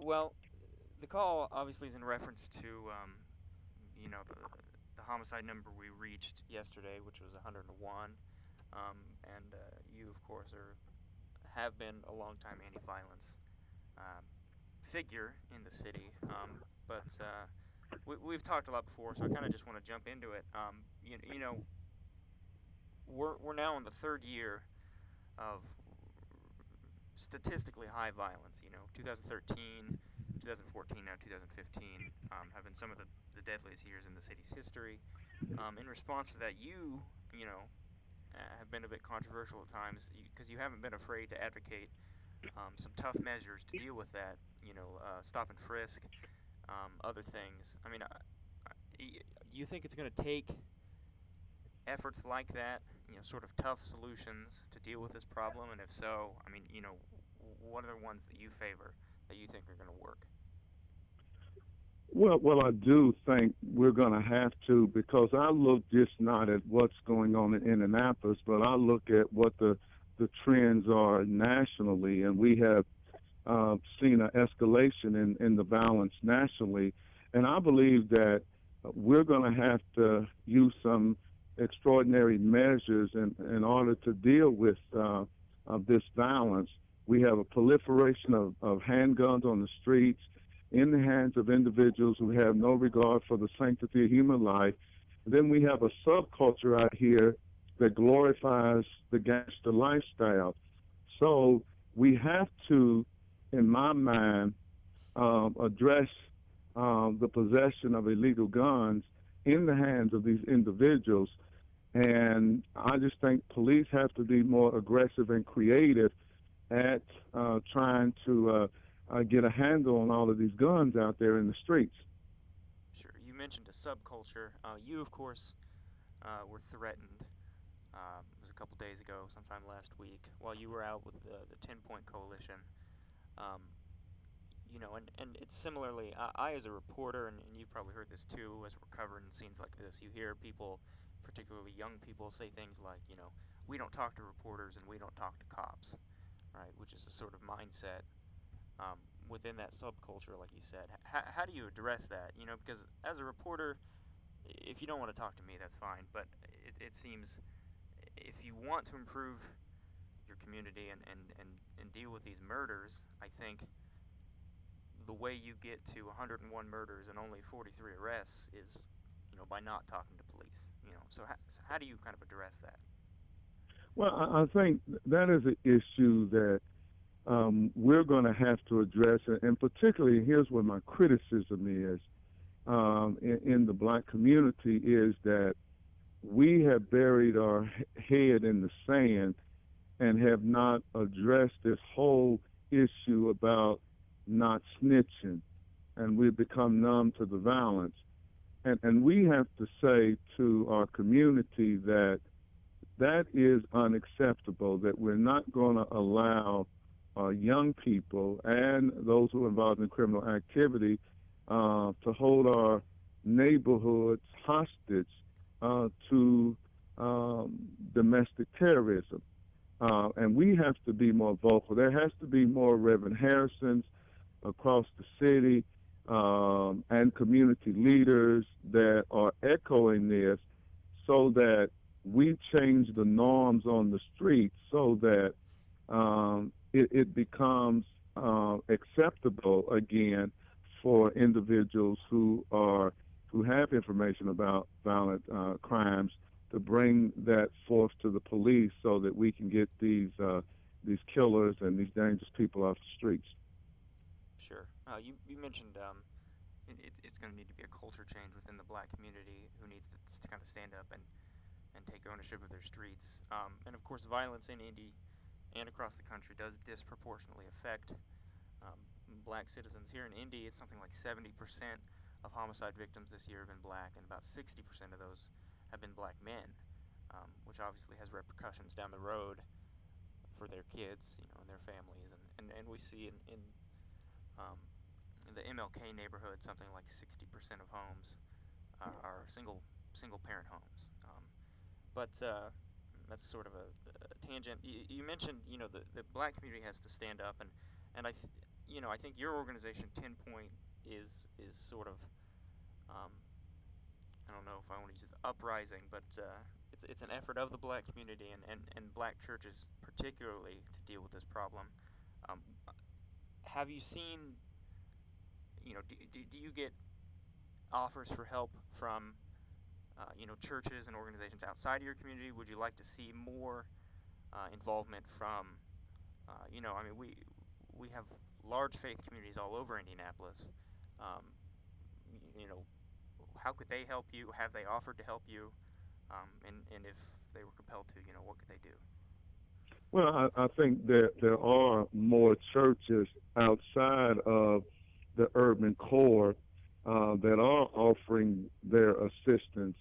Well, the call obviously is in reference to, you know, the homicide number we reached yesterday, which was 101. And you, of course, have been a longtime anti-violence um, figure in the city. But we've talked a lot before, so I kind of just want to jump into it. You know, we're now in the third year of statistically high violence. You know, 2013, 2014, now 2015 have been some of the deadliest years in the city's history. In response to that, you know, have been a bit controversial at times because you haven't been afraid to advocate some tough measures to deal with that. You know, stop and frisk, other things. I mean, do you think it's going to take efforts like that, you know, sort of tough solutions to deal with this problem? And if so, I mean, you know, what are the ones that you favor that you think are going to work? Well, I do think we're going to have to, because I look just not at what's going on in Indianapolis, but I look at what the trends are nationally, and we have seen an escalation in the violence nationally, and I believe that we're going to have to use some extraordinary measures in order to deal with this violence. We have a proliferation of handguns on the streets in the hands of individuals who have no regard for the sanctity of human life. And then we have a subculture out here that glorifies the gangster lifestyle. So we have to, in my mind, address the possession of illegal guns in the hands of these individuals. And I just think police have to be more aggressive and creative at trying to get a handle on all of these guns out there in the streets. Sure. You mentioned a subculture. You, of course, were threatened. It was a couple days ago, sometime last week, while you were out with the 10-Point Coalition. Um, you know, and it's similarly, I as a reporter, and you've probably heard this too, as we're covering scenes like this, you hear people, particularly young people, say things like, you know, we don't talk to reporters and we don't talk to cops, right? Which is a sort of mindset within that subculture, like you said. How do you address that? You know, because as a reporter, if you don't want to talk to me, that's fine. But it seems if you want to improve your community and deal with these murders, I think the way you get to 101 murders and only 43 arrests is, you know, by not talking to police. You know, so how do you kind of address that? Well, I think that is an issue that we're going to have to address, and particularly here's where my criticism is in the black community is that we have buried our head in the sand and have not addressed this whole issue about not snitching, and we've become numb to the violence. And we have to say to our community that that is unacceptable, that we're not going to allow young people and those who are involved in criminal activity to hold our neighborhoods hostage to domestic terrorism. And we have to be more vocal. There has to be more Reverend Harrisons across the city and community leaders that are echoing this so that we change the norms on the streets so that it becomes acceptable again for individuals who have information about violent crimes to bring that forth to the police so that we can get these killers and these dangerous people off the streets. Sure. You mentioned it's going to need to be a culture change within the black community who needs to kind of stand up and take ownership of their streets. And of course, violence in Indy and across the country does disproportionately affect black citizens. Here in Indy, it's something like 70% of homicide victims this year have been black, and about 60% of those have been black men, which obviously has repercussions down the road for their kids, you know, and their families. And we see um, in the MLK neighborhood, something like 60% of homes are single parent homes. But that's sort of a tangent. You mentioned, you know, the black community has to stand up, and I think your organization, 10 Point, is sort of, um, I don't know if I want to use the uprising, but it's an effort of the black community and black churches particularly to deal with this problem. Um, have you seen, do you get offers for help from, churches and organizations outside of your community? Would you like to see more involvement from, I mean, we have large faith communities all over Indianapolis. Um, you know, how could they help you? Have they offered to help you? And if they were compelled to, what could they do? Well, I think that there are more churches outside of the urban core that are offering their assistance.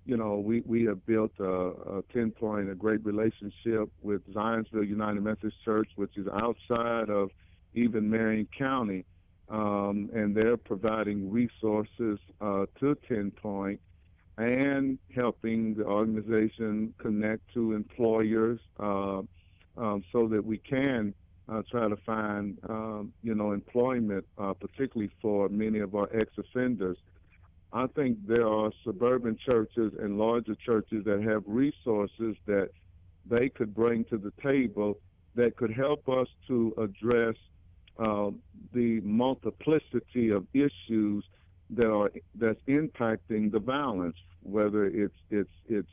We have built a 10 Point, a great relationship with Zionsville United Methodist Church, which is outside of even Marion County, and they're providing resources to 10 Point and helping the organization connect to employers so that we can try to find, employment, particularly for many of our ex-offenders. I think there are suburban churches and larger churches that have resources that they could bring to the table that could help us to address the multiplicity of issues that's impacting the violence, whether it's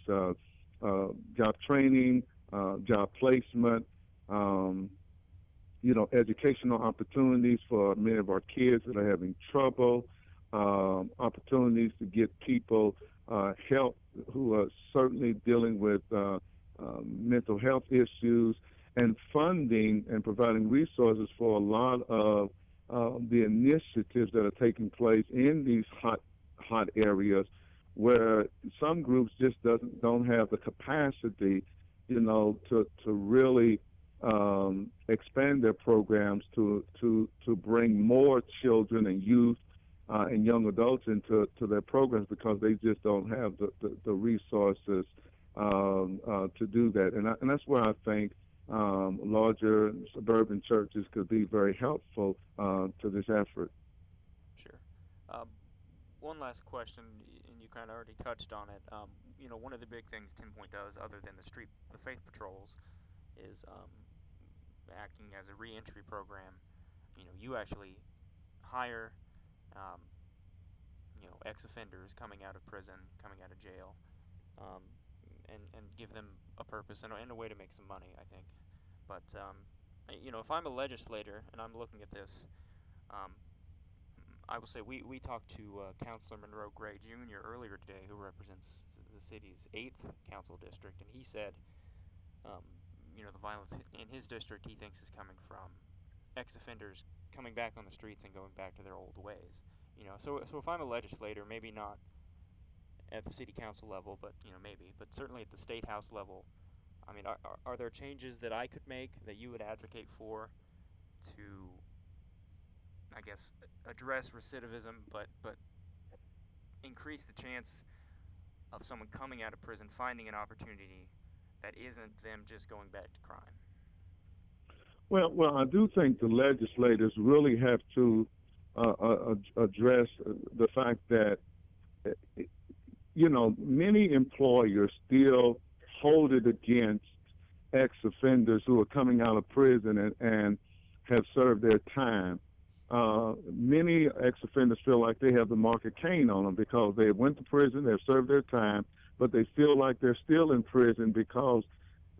job training, job placement, educational opportunities for many of our kids that are having trouble, opportunities to get people help who are certainly dealing with mental health issues, and funding and providing resources for a lot of the initiatives that are taking place in these hot areas where some groups just don't have the capacity, to really expand their programs to bring more children and youth and young adults into their programs because they just don't have the resources to do that. And that's where I think larger suburban churches could be very helpful to this effort. Sure. One last question, and you kind of already touched on it. One of the big things 10 Point does, other than the faith patrols, is acting as a reentry program. You actually hire, um, ex-offenders coming out of prison, coming out of jail, and give them a purpose and a way to make some money, I think. But, if I'm a legislator and I'm looking at this, I will say we talked to Councilor Monroe Gray Jr. earlier today, who represents the city's 8th council district, and he said, the violence in his district he thinks is coming from ex-offenders coming back on the streets and going back to their old ways. So if I'm a legislator, maybe not at the city council level, but but certainly at the state house level, I mean, are there changes that I could make that you would advocate for to, I guess, address recidivism, but increase the chance of someone coming out of prison finding an opportunity that isn't them just going back to crime? Well, I do think the legislators really have to address the fact that, many employers still hold it against ex-offenders who are coming out of prison and have served their time. Many ex-offenders feel like they have the mark of Cain on them because they went to prison, they've served their time, but they feel like they're still in prison because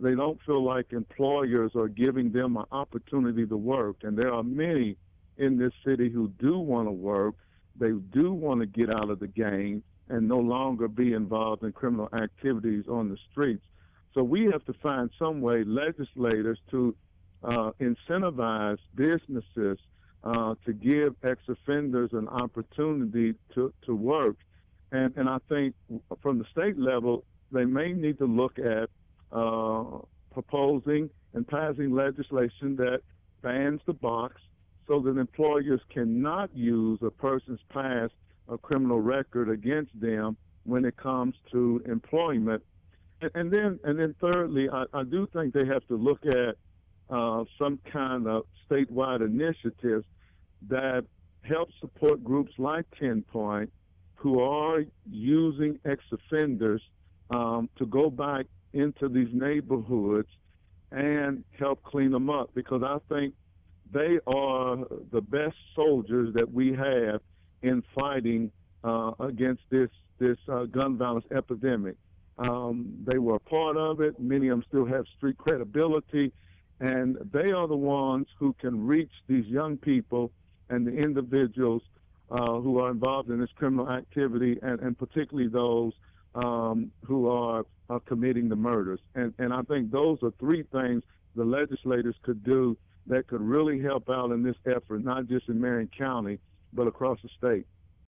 they don't feel like employers are giving them an opportunity to work. And there are many in this city who do want to work. They do want to get out of the game and no longer be involved in criminal activities on the streets. So we have to find some way, legislators, to incentivize businesses to give ex-offenders an opportunity to work. And I think from the state level, they may need to look at proposing and passing legislation that bans the box so that employers cannot use a person's past or criminal record against them when it comes to employment. And then thirdly, I do think they have to look at some kind of statewide initiatives that help support groups like 10 Point who are using ex-offenders to go back into these neighborhoods and help clean them up, because I think they are the best soldiers that we have in fighting against this gun violence epidemic. They were a part of it. Many of them still have street credibility, and they are the ones who can reach these young people and the individuals who are involved in this criminal activity, and particularly those who are committing the murders. And I think those are three things the legislators could do that could really help out in this effort, not just in Marion County, but across the state.